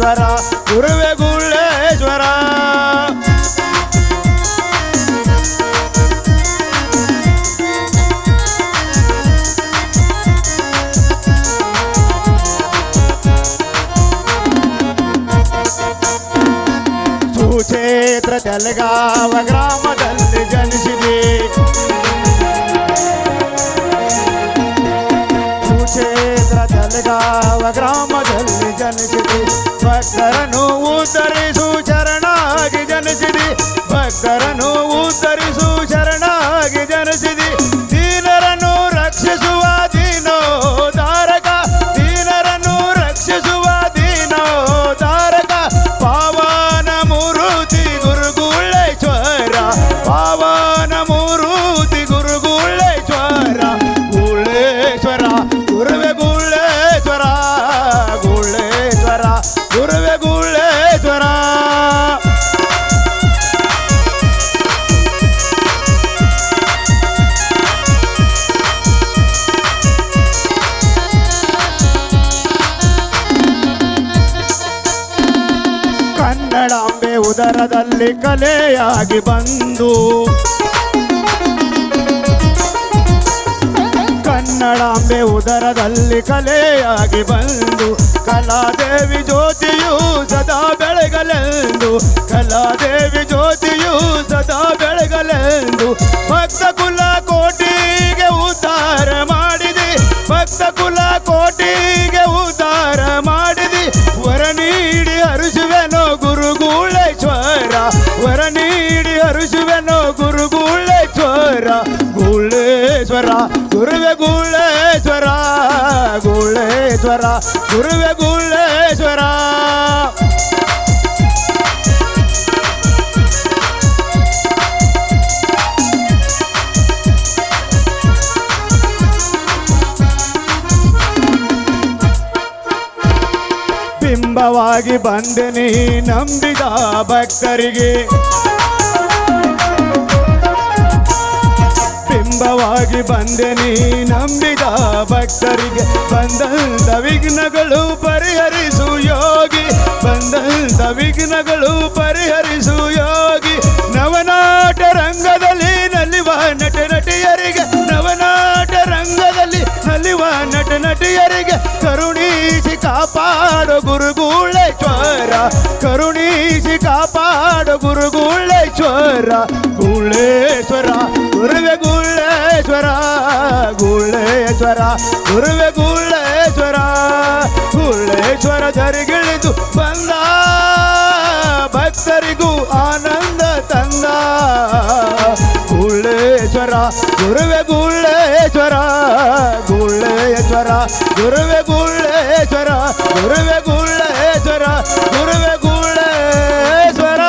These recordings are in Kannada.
ಗುಳ್ಳೇಶ್ವರ ಗುರುವೆ ಗುಳ್ಳೇಶ್ವರ. ಸುಕ್ಷೇತ್ರ ತೆಲಗಾವ ಗ್ರಾಮದಲ್ಲಿ ಜನಿಸಿದೆ. ಸುಕ್ಷೇತ್ರ ತೆಲಗಾವ ಗ್ರಾಮದಲ್ಲಿ ಜನಿಸಿದೆ. ಭಕ್ತರನ್ನು ಉದ್ಧರಿಸು ಶರಣಾಗಿ ಜನಿಸಿದೆ. ಭಕ್ತರನ್ನು ಉದ್ಧರಿಸು ಶರಣಾಗಿ ಜನಿಸಿದೆ. ದೀನರನ್ನು ರಕ್ಷಿಸುವ ದೀನೋದ್ಧಾರಕ. ದೀನರನ್ನು ರಕ್ಷಿಸುವ ದೀನೋದ್ಧಾರಕ. ಪಾವನ ಮೂರುತಿ ಗುರುಗುಳ್ಳೇಶ್ವರ. ಪಾವನ ಮೂರುತಿ ಗುರುಗುಳ್ಳೇಶ್ವರ. ಗುಳ್ಳೇಶ್ವರ ಗುರುವೆ ಗುಳ್ಳೇಶ್ವರ. ಗುಳ್ಳೇಶ್ವರ ಗುರುವೆ ಗುಳ್ಳೇಶ್ವರ. ಕನ್ನಡಾಂಬೆ ಉದರದಲ್ಲಿ ಕಲೆಯಾಗಿ ಬಂದು. ಕನ್ನಡಾಂಬೆ ಉದರದಲ್ಲಿ ಕಲೆಯಾಗಿ ಬಂದು. ಕಲಾದೇವಿ ಜ್ಯೋತಿಯು ಸದಾ ಬೆಳಗಲೆಂದು. ಕಲಾದೇವಿ ಜ್ಯೋತಿಯು ಸದಾ ಬೆಳಗಲೆಂದು. ಭಕ್ತ ಕುಲ ಕೋಟಿಗೆ ಉದ್ಧಾರ ಮಾಡಿದೆ. ಭಕ್ತ ಕುಲ ಕೋಟಿಗೆ ಉದ್ಧಾರ ಮಾಡಿದೆ. ವರ ನೀಡಿ ಹರುಸುವೆನೋ ಗುರುಗುಳ್ಳೇಶ್ವರ. ವರ ನೀಡಿ ಹರುಸುವೆನೋ ಗುರುಗುಳ್ಳೇಶ್ವರ. ಗುಳ್ಳೇಶ್ವರ ಗುರುವೆ ಗುಳ್ಳೇಶ್ವರ. ಗುಳ್ಳೇಶ್ವರ ಗುರುವೆ ಗುಳ್ಳೇಶ್ವರ. ಬಿಂಬವಾಗಿ ಬಂದೆ ನೀ ನಂಬಿದ ಭಕ್ತರಿಗೆ. ಬಿಂಬವಾಗಿ ಬಂದೆ ನೀ ನಂಬಿದ ಭಕ್ತರಿಗೆ. ಬಂದಂತ ವಿಘ್ನಗಳು ಪರಿಹರಿಸು ಯೋಗಿ. ಬಂದಂತ ವಿಘ್ನಗಳು ಪರಿಹರಿಸು ಯೋಗಿ. ನವನಾಟ ರಂಗದಲ್ಲಿ ನಲಿವ ನಟ ನಟಿಯರಿಗೆ. ನವನಾಟ ರಂಗದಲ್ಲಿ ನಲಿವ ನಟ ನಟಿಯರಿಗೆ ಕರುಣೀಸಿ ಕಾಪಾಡೋ ಗುರುಗುಳ್ಳೇಶ್ವರ. ಕರುಣೀಸಿ ಕಾಪಾಡೋ ಗುರುಗುಳ್ಳೇಶ್ವರ. ಗುಳ್ಳೇಶ್ವರ ಗುರುವೆ ಗುಳ್ಳೇಶ್ವರ. ಗುಳ್ಳೇಶ್ವರ ಗುರುವೆ ಗುಳ್ಳೇಶ್ವರ. ಗುಳ್ಳೇಶ್ವರ ಧರಿಗಿಳಿದು ಬಂದ ಭಕ್ತರಿಗೂ ಆನಂದ ತಂದ. ಗುಳ್ಳೇಶ್ವರ ಗುರುವೆ ಗುಳ್ಳೇಶ್ವರ. ಗುಳ್ಳೇಶ್ವರ ಗುರುವೆ ಗುಳ್ಳೇಶ್ವರ. ಗುರುವೆ ಗುಳ್ಳೇಶ್ವರ. ಗುರುವೆ ಗುಳ್ಳೇಶ್ವರ.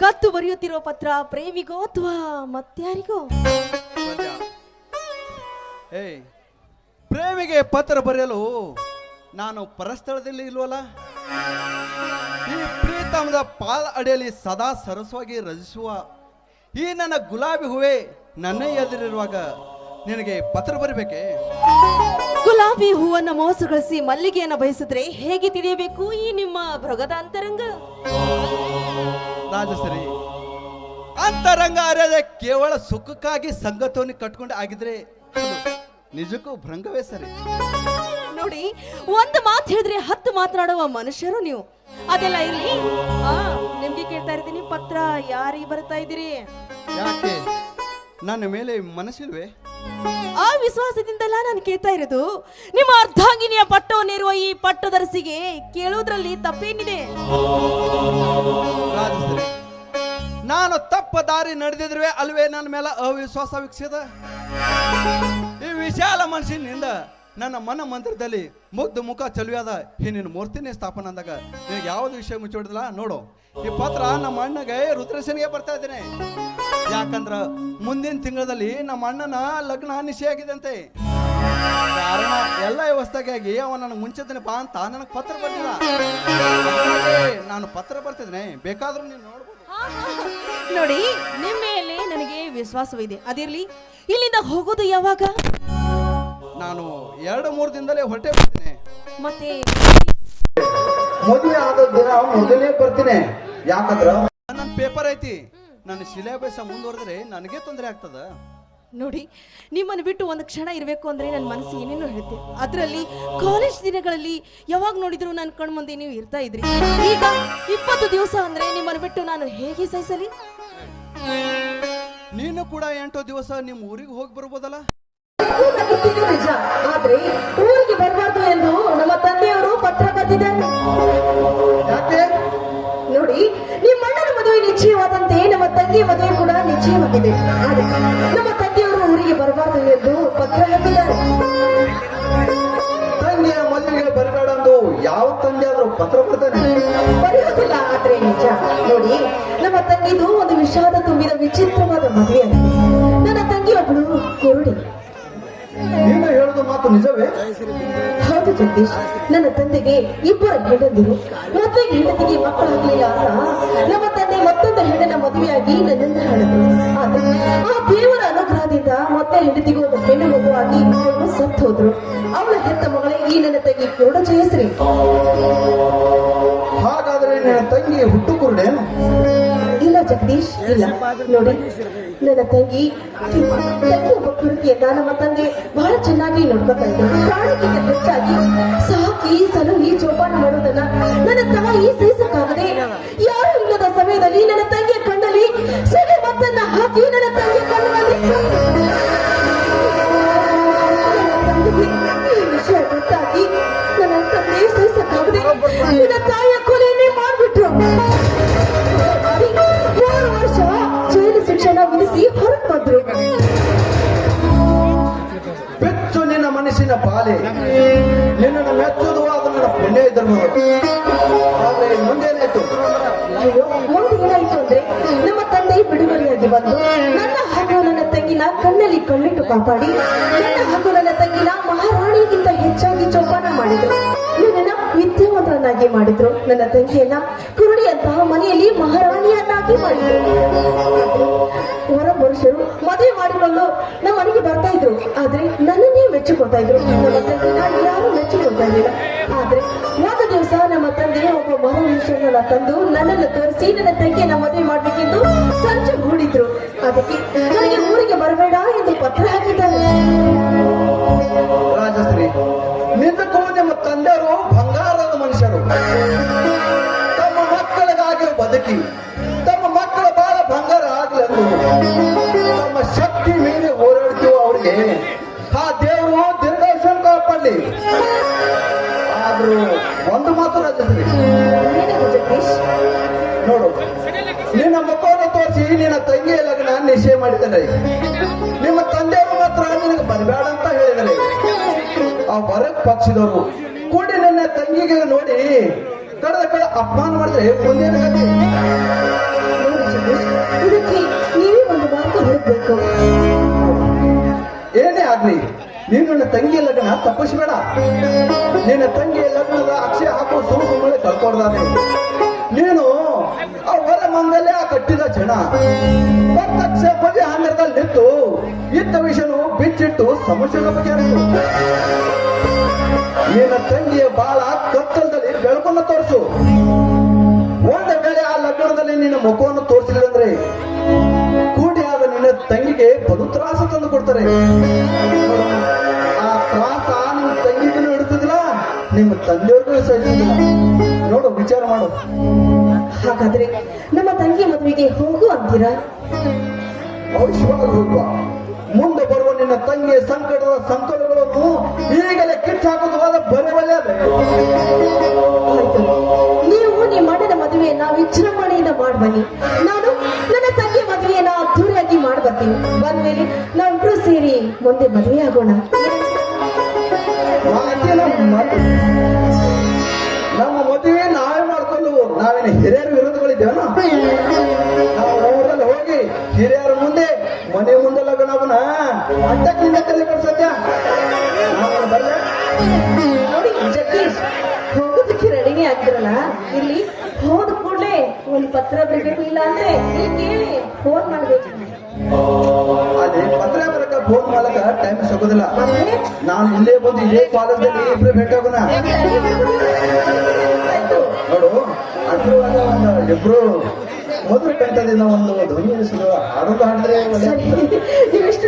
ಕತ್ತು ಬರೆಯುತ್ತಿರೋ ಪತ್ರ ಪ್ರೇಮಿಗೋ ಅಥವಾ ಮತ್ಯಾರಿಗೋ? ಪ್ರೇಮಿಗೆ ಪತ್ರ ಬರೆಯಲು ನಾನು ಪರಸ್ಥಳದಲ್ಲಿ ಇಲ್ವಲ್ಲ. ಈ ಪ್ರೀತಮದ ಪಾದ ಅಡಿಯಲ್ಲಿ ಸದಾ ಸರಸವಾಗಿ ರಚಿಸುವ ಈ ನನ್ನ ಗುಲಾಬಿ ಹೂವೇ ನನ್ನ ಎದುರಿರುವಾಗ ನಿನಗೆ ಪತ್ರ ಬರಬೇಕೆ? ಗುಲಾಬಿ ಹೂವನ್ನ ಮೋಸಗೊಳಿಸಿ ಮಲ್ಲಿಗೆಯನ್ನ ಬಯಸಿದ್ರೆ ಹೇಗೆ ತಿಳಿಯಬೇಕು ಈ ನಿಮ್ಮ ಭೃಗದ ಅಂತರಂಗ? ರಾಜಶ್ರೀ, ಅಂತರಂಗ ಅರಿಯದೆ ಕೇವಲ ಸುಖಕ್ಕಾಗಿ ಸಂಗತವನ್ನು ಕಟ್ಕೊಂಡು ಆಗಿದ್ರೆ ನಿಜಕ್ಕೂ ಭೃಂಗವೇ ಸರಿ. ನೋಡಿ, ಒಂದು ಮಾತು ಹೇಳಿದ್ರೆ 10 ಮಾತನಾಡುವ ಮನುಷ್ಯರು ನೀವು. ಅದೆಲ್ಲ ಇಲ್ಲಿ ನಿಮ್ಗೆ ಕೇಳ್ತಾ ಇರ್ತೀನಿ, ಪತ್ರ ಯಾರಿಗೆ ಬರ್ತಾ ಇದ್ದೀರಿ? ಯಾಕೆ ನನ್ನ ಮೇಲೆ ಮನಸ್ಸಿಲ್ವೇ? ಆ ವಿಶ್ವಾಸದಿಂದಲ್ಲ ನಾನು ಕೇಳ್ತಾ ಇರೋದು. ನಿಮ್ಮ ಅರ್ಧಾಂಗಿನಿಯ ಪಟ್ಟವನ್ನೇರುವ ಈ ಪಟ್ಟದರಸಿಗೆ ಕೇಳುವುದರಲ್ಲಿ ತಪ್ಪೇನಿದೆ? ರಾಜಶ್ರೀ, ನಾನು ತಪ್ಪ ದಾರಿ ನಡೆದಿದ್ರೆ ಅಲ್ವೇ ನನ್ನ ಮೇಲೆ ಅವಿಶ್ವಾಸ ವೀಕ್ಷಿಸಿದ? ಈ ವಿಶಾಲ ಮನಸ್ಸಿನಿಂದ ನನ್ನ ಮನ ಮಂದಿರದಲ್ಲಿ ಮುಗ್ಧ ಮುಖ ಚಲುವಾದ ಈ ನಿನ್ನ ಮೂರ್ತಿನೇ ಸ್ಥಾಪನೆ ಅಂದಾಗ ನಿನಗೆ ಯಾವ್ದು ವಿಷಯ ಮುಚ್ಚಿಡಿದಿಲ್ಲ ನೋಡು. ಈ ಪತ್ರ ನಮ್ಮ ಅಣ್ಣಗೆ ರುದ್ರೇಶನಿಗೆ ಬರ್ತಾ ಇದ್ದೇನೆ. ಯಾಕಂದ್ರ ಮುಂದಿನ ತಿಂಗಳಲ್ಲಿ ನಮ್ಮ ಅಣ್ಣನ ಲಗ್ನ ನಿಶ್ಚಯ ಆಗಿದಂತೆ. ಕಾರಣ ಎಲ್ಲ ವ್ಯವಸ್ಥೆಗಾಗಿ ಅವ ನನಗೆ ಮುಂಚೆತನೆ ಬಾ ಅಂತ ನನಗೆ ಪತ್ರ ಬರ್ತಿಲ್ಲ. ನಾನು ಪತ್ರ ಬರ್ತಿದ್ದೇನೆ, ಬೇಕಾದ್ರೂ ನೀನು ನೋಡ್ಬೋದು. ನೋಡಿ, ನಿಮ್ಮ ಮೇಲೆ ನನಗೆ ವಿಶ್ವಾಸವಿದೆ. ಅದಿರ್ಲಿ, ಇಲ್ಲಿಂದ ಹೋಗೋದು ಯಾವಾಗ? ನಾನು 2-3 ದಿನದಲ್ಲೇ ಹೊರಟೆ ಬರ್ತೀನಿ. ಮತ್ತೆ ಮದುವೆ ಆದ ದಿನ ಮೊದಲೇ ಬರ್ತೀನಿ. ಯಾಕಂದ್ರ ನನ್ನ ಪೇಪರ್ ಐತಿ, ನನ್ನ ಸಿಲೆಬಸ್ ಮುಂದುವರೆದ್ರೆ ನನಗೆ ತೊಂದರೆ ಆಗ್ತದ. ನೋಡಿ, ನಿಮ್ಮನ್ನು ಬಿಟ್ಟು ಒಂದು ಕ್ಷಣ ಇರಬೇಕು ಅಂದ್ರೆ ನನ್ನ ಮನಸ್ಸು ಏನೇನೋ ಹೇಳುತ್ತೆ. ಅದರಲ್ಲಿ ಕಾಲೇಜ್ ದಿನಗಳಲ್ಲಿ ಯಾವಾಗ ನೋಡಿದ್ರು ನನ್ನ ಕಣ್ಮುಂದೆ ನೀವು ಇರ್ತಾ ಇದ್ರಿ. ಈಗ 20 ದಿವಸ ಅಂದ್ರೆ ನಿಮ್ಮನ್ನು ಬಿಟ್ಟು ನಾನು ಹೇಗೆ ಸಹಿಸಲಿ? ನೀನು ಕೂಡ 8 ದಿವಸ ನಿಮ್ಮ ಊರಿಗೆ ಹೋಗಿ ಬರ್ಬೋದಲ್ಲ? ನಿಜ, ಆದ್ರೆ ಊರಿಗೆ ಬರಬಾರ್ದು ಎಂದು ನಮ್ಮ ತಂದೆಯವರು ಪತ್ರ ಬರೆದಿದ್ದಾರೆ. ಯಾಕೆ? ನೋಡಿ, ನಿಮ್ಮ ಅಣ್ಣನ ಮದುವೆ ನಿಶ್ಚಯವಾದಂತೆ ನಮ್ಮ ತಂಗಿ ಮದುವೆ ಕೂಡ ನಿಶ್ಚಯವಾಗಿದೆ. ಆದ್ರೆ ನಮ್ಮ ತಂದೆಯವರು ಊರಿಗೆ ಬರಬಾರ್ದು ಎಂದು ಪತ್ರ ಹಾಕಿದ್ದಾರೆ. ತಂಗಿಯ ಮದುವೆಗೆ ಬರಬೇಡ ಎಂದು ಯಾವ ತಂದೆ ಆದ್ರೂ ಪತ್ರ ಬರ್ತಾನೆ? ಬರೆಯೋದಿಲ್ಲ, ಆದ್ರೆ ನಿಜ. ನೋಡಿ, ನಮ್ಮ ತಂಗಿದು ಒಂದು ವಿಷಾದ ತುಂಬಿದ ವಿಚಿತ್ರವಾದ ಮದುವೆ ಆಗಿದೆ. ನನ್ನ ತಂಗಿ ಒಬ್ಬಳು ಕುರುಡಿ. ನೀನು ಹೇಳೋದು ಮಾತು ನಿಜವೇ? ಹೌದು ಜಗದೀಶ್, ನನ್ನ ತಂದೆಗೆ 2 ಹೆಂಡಂದಿರು. ಮೊದಲೇ ಹೆಂಡತಿಗೆ ಮಕ್ಕಳಾಗಲಿಲ್ಲ ಅಂತ ನಮ್ಮ ತಂದೆ ಮತ್ತೊಂದು ಹೆಣ್ಣನ ಮದುವೆಯಾಗಿ ನನ್ನನ್ನು ಹೇಳಿದ್ರು. ಆದ್ರೆ ಆ ದೇವರ ಅನುಗ್ರಹದಿಂದ ಮತ್ತೆ ಹೆಂಡತಿಗೂ ಒಂದು ಹೆಣ್ಣು ಮಗುವಾಗಿ ಅವಳು ಸತ್ತು ಹೋದ್ರು. ಅವಳ ಹೆತ್ತ ಮಗಳೇ ಈ ನನ್ನ ತಂಗಿ ಕುರುಡ ಜಯಶ್ರೀ. ಹಾಗಾದ್ರೆ ನನ್ನ ತಂಗಿ ಹುಟ್ಟು ಕುರುಡೇನು? ಇಲ್ಲ ಜಗದೀಶ್, ಇಲ್ಲ. ನೋಡಿ, ನನ್ನ ತಂಗಿ ಒಬ್ಬ ಕುರುಕಿಯನ್ನ ನಮ್ಮ ತಂದೆ ಬಹಳ ಚೆನ್ನಾಗಿ ನೋಡ್ಕೊತಾ ಇದ್ರು. ಪ್ರಾಣಕ್ಕಿಂತ ಹೆಚ್ಚಾಗಿ ಸಾಕಿ ಸಲುಹಿ ಜೋಪಾನ ಮಾಡೋದನ್ನ ನನ್ನ ತಾಯಿ ಸಹಿಸಕ್ಕಾಗದೆ ಯಾರು ಇಲ್ಲದ ಸಮಯದಲ್ಲಿ ನನ್ನ ತಂಗಿಯ ಕಣ್ಣಲ್ಲಿ ಸೆರೆ ಮತ್ತನ್ನ ಹಾಕಿ ನನ್ನ ತಂಗಿಯ ಕಣ್ಣಲ್ಲಿ ಈ ವಿಷಯ ಗೊತ್ತಾಗಿ ನನ್ನ ತಂದೆ ಸಹಿಸಕ್ಕಾಗದೆ ನನ್ನ ತಾಯಿಯ ಕೊಲೆಯನ್ನೇ ಮಾಡ್ಬಿಟ್ರು. 3 ವರ್ಷ ಜೈಲು ಶಿಕ್ಷಣ ವಿಧಿಸಿ ಹೊರಗೆ ಬಂದ್ರು. ಬೆಚ್ಚು ನಿನ್ನ ಮನಸ್ಸಿನ ಪಾಲೆ, ನಿನ್ನನ್ನು ಮೆಚ್ಚುವುದು ಅದು ನನ್ನ ಪುಣ್ಯ ಇದ್ದಿರಬಹುದು. ಆದ್ರೆ ಮುಂದೇನಾಯ್ತು? ಅಯ್ಯೋ, ಮುಂದೆ ಏನಾಯ್ತು ಅಂದ್ರೆ ನಮ್ಮ ತಂದೆ ಬಿಡುಗಡೆಯಾಗಿ ಬಂದು ನನ್ನ ಹಾಗೂ ನನ್ನ ತಂಗಿನ ಕಣ್ಣಲ್ಲಿ ಕಣ್ಣಿಟ್ಟು ಕಾಪಾಡಿ ನನ್ನ ಹಾಗೂ ನನ್ನ ತಂಗಿನ ಮಹಾರಾಣಿಗಿಂತ ಹೆಚ್ಚಾಗಿ ಜೋಪಾನ ಮಾಡಿದ್ರು. ನನ್ನನ್ನ ವಿದ್ಯಾವಂತರನ್ನಾಗಿ ಮಾಡಿದ್ರು. ನನ್ನ ತಂಗಿಯನ್ನ ಕುರುಡಿಯಂತಹ ಮನೆಯಲ್ಲಿ ಮಹಾರಾಣಿಯನ್ನಾಗಿ ಮಾಡಿದ್ರು. ಹೊರ ಪುರುಷರು ಮದುವೆ ಮಾಡಿಕೊಂಡು ನಮ್ಮ ಮನೆಗೆ ಬರ್ತಾ ಇದ್ರು. ಆದ್ರೆ ನನ್ನನ್ನೇ ಮೆಚ್ಚಿಕೊಳ್ತಾ ಇದ್ರು. ನಮ್ಮ ತಂಗಿನ ಯಾರು ಮೆಚ್ಚಿಕೊಳ್ತಾ ಇರಲಿಲ್ಲ. ಆದ್ರೆ ಒಂದು ದಿವಸ ನಮ್ಮ ತಂದೆ ಒಬ್ಬ ಮಹಾಪುರುಷರನ್ನ ತಂದು ನನ್ನನ್ನು ತೋರಿಸಿ ನನ್ನ ತಂಗಿಯನ್ನ ಮದುವೆ ಮಾಡ್ಬೇಕೆಂದು ಸಂಚು ಹೂಡಿದ್ರು. ಅದಕ್ಕೆ ನನಗೆ ಊರಿಗೆ ಬರಬೇಡ ಎಂದು ಪತ್ರ ಹಾಕಿದ್ದಾರೆ. ರಾಜಶ್ರೀ, ನಿಜಕ್ಕೂ ನಿಮ್ಮ ತಂದೆಯರು ಬಂಗಾರದ ಮನುಷ್ಯರು. ತಮ್ಮ ಮಕ್ಕಳಿಗಾಗಿ ಬದುಕಿ ತಮ್ಮ ಮಕ್ಕಳ ಬಾಳ ಬಂಗಾರ ಆಗ್ಲೆಂದು ತಮ್ಮ ಶಕ್ತಿ ಮೀರಿ ಹೋರಾಡ್ತೀವೋ ಅವ್ರಿಗೆ ಆ ದೇವರು ದೀರ್ಘಾಯುಷ್ಯ ಕಾಪಾಡಲಿ. ಆದ್ರೂ ಒಂದು ಮಾತು ರಾಜಶ್ರೀ, ಏನಿದೆ ಜಗದೀಶ್? ನೋಡು, ನಿನ್ನ ಮಕ್ಕಳನ್ನು ತೋರಿಸಿ ನಿನ್ನ ತಂಗಿಯ ಲಗ್ನ ನಿಶ್ಚಯ ಮಾಡಿದ್ದಾರೆ. ನಿಮ್ಮ ತಂದೆಯವರು ಮಾತ್ರ ನಿನಗೆ ಬರಬೇಡ ಅಂತ ಹೇಳಿದರೆ ಆ ಹೊರಗ್ ಪಕ್ಷದವರು ಕೂಡಿ ನನ್ನ ತಂಗಿಗೆ ನೋಡಿ ಕಡದ ಕಡೆ ಅಪಮಾನ ಮಾಡಿದ್ರೆ ಮುಂದೇನ ಗತಿ? ನೋಡಿ ಜಗದೀಶ್, ಇದಕ್ಕೆ ನೀವೇ ಒಂದು ಮಾತು ಹೇಳಬೇಕು. ಏನೇ ಆಗ್ಲಿ, ನೀನು ನನ್ನ ತಂಗಿಯ ಲಗ್ನ ತಪ್ಪಿಸಬೇಡ. ನಿನ್ನ ತಂಗಿಯ ಲಗ್ನದ ಅಕ್ಷಯ ಹಾಕೋ ಸುಮ್ಮನೆ ಕಳ್ಕೊಡ್ದಾನೆ. ನೀನು ಆ ಹೊರ ಮಂಗಲೇ ಆ ಕಟ್ಟಿದ ಜನ ಪ್ರತ್ಯಕ್ಷ ಬಗೆ ಹಂದರದಲ್ಲಿ ನಿಂತು ಇದ್ದ ವಿಷಯನು ಬಿಚ್ಚಿಟ್ಟು ಸಮಸ್ಯೆಗಳ ಬಗೆಹರಿಸು. ನಿನ್ನ ತಂಗಿಯ ಬಾಳ ಕತ್ತಲದಲ್ಲಿ ಬೆಳಕನ್ನು ತೋರಿಸು. ಒಂದು ವೇಳೆ ಆ ಲಗ್ನದಲ್ಲಿ ನಿನ್ನ ಮುಖವನ್ನು ತೋರಿಸಿಲ್ಲ ಅಂದ್ರೆ ಕೂಡಿ ಆದ ನಿನ್ನ ತಂಗಿಗೆ ಬಲು ತ್ರಾಸ ತಂದು ಕೊಡ್ತಾರೆ. ಆ ತ್ರಾಸ ನಿಮ್ಮ ತಂಗಿಗೂ ಹಿಡಿಸುದಿಲ್ಲ, ನಿಮ್ಮ ತಂದೆಯವ್ರಿಗೂ ಸಹಿಸುದಿಲ್ಲ. ನೋಡು, ವಿಚಾರ ಮಾಡು. ಹಾಗಾದ್ರೆ ನಮ್ಮ ತಂಗಿ ಮದುವೆಗೆ ಹೋಗು ಅಂತೀರಾ? ಅವಶ್ಯವಾಗಿ ಹೋಗುವ. ಮುಂದೆ ಬರುವ ನಿನ್ನ ತಂಗಿಯ ಸಂಕಟದ ಸಂಕಟಗಳನ್ನು ಈಗಲೇ ಕಿತ್ತಾಕುವುದಾದ ಬರವಲ್ಲೇ. ಆಯ್ತು, ನೀವು ನಿಮ್ಮ ಅಣ್ಣನ ಮದುವೆಯನ್ನ ವಿಜೃಂಭಣೆಯಿಂದ ಮಾಡ್ಬನ್ನಿ. ನಾನು ನನ್ನ ತಂಗಿಯ ಮದುವೆಯನ್ನ ಅದ್ದೂರಿಯಾಗಿ ಮಾಡ್ಬರ್ತೀನಿ. ಬಂದ್ಮೇಲೆ ನಾವಿಬ್ರು ಸೇರಿ ಮುಂದೆ ಮದುವೆ ಆಗೋಣ. ನಮ್ಮ ಮದುವೆ ನಾವೇ ಮಾಡ್ಕೊಂಡು ನಾವೇನು ಹಿರಿಯರ ವಿರೋಧಗಳಿದ್ದೇವನ? ನಾವು ಊರಲ್ಲಿ ಹೋಗಿ ಹಿರಿಯರ ಮುಂದೆ ಮನೆ ಮುಂದೆ ಲಗ್ನವನ್ನ ಅಡ್ಡಕ್ಕಿಂತ ಕಲಿಬೇಕು ಸತ್ಯ. ನಾವು ಬರಲ್ಲ. ನೋಡಿ ಜಗದೀಶ್, ಹೋಗೋದಕ್ಕೆ ರೆಡಿನೇ ಆಗ್ತಿರಲ್ಲ. ಇಲ್ಲಿ ಹೋದ ಕೂಡಲೇ ಒಂದು ಪತ್ರ ಬರಬೇಕು, ಇಲ್ಲ ಅಂದ್ರೆ ಇಲ್ಲಿ ಕೇಳಿ ಫೋನ್ ಮಾಡ್ಬೇಕು. ಅದೇ ಪತ್ರ ಬರಕ ಫೋನ್ ಮಾಡಕ ಟೈಮ್ ಸಿಗೋದಿಲ್ಲ. ಮತ್ತೆ ನಾನು ಇಲ್ಲೇ ಬಂದು ಇದೇ ಕಾಲೇಜಲ್ಲಿ ಇಬ್ರು ಭೇಟಿಯಾಗೋಣ. ಆಯ್ತು. ನೋಡು, ಅದ್ರೊಳಗ ಒಂದು ಇಬ್ರು ಮಧುರ ಕಂಠದಿಂದ ಒಂದು ಧ್ವನಿ ಹಾಡೋದು ಹಾಡಿದ್ರೆ ಒಳ್ಳೆ. ಸರಿ, ನೀವೆಷ್ಟು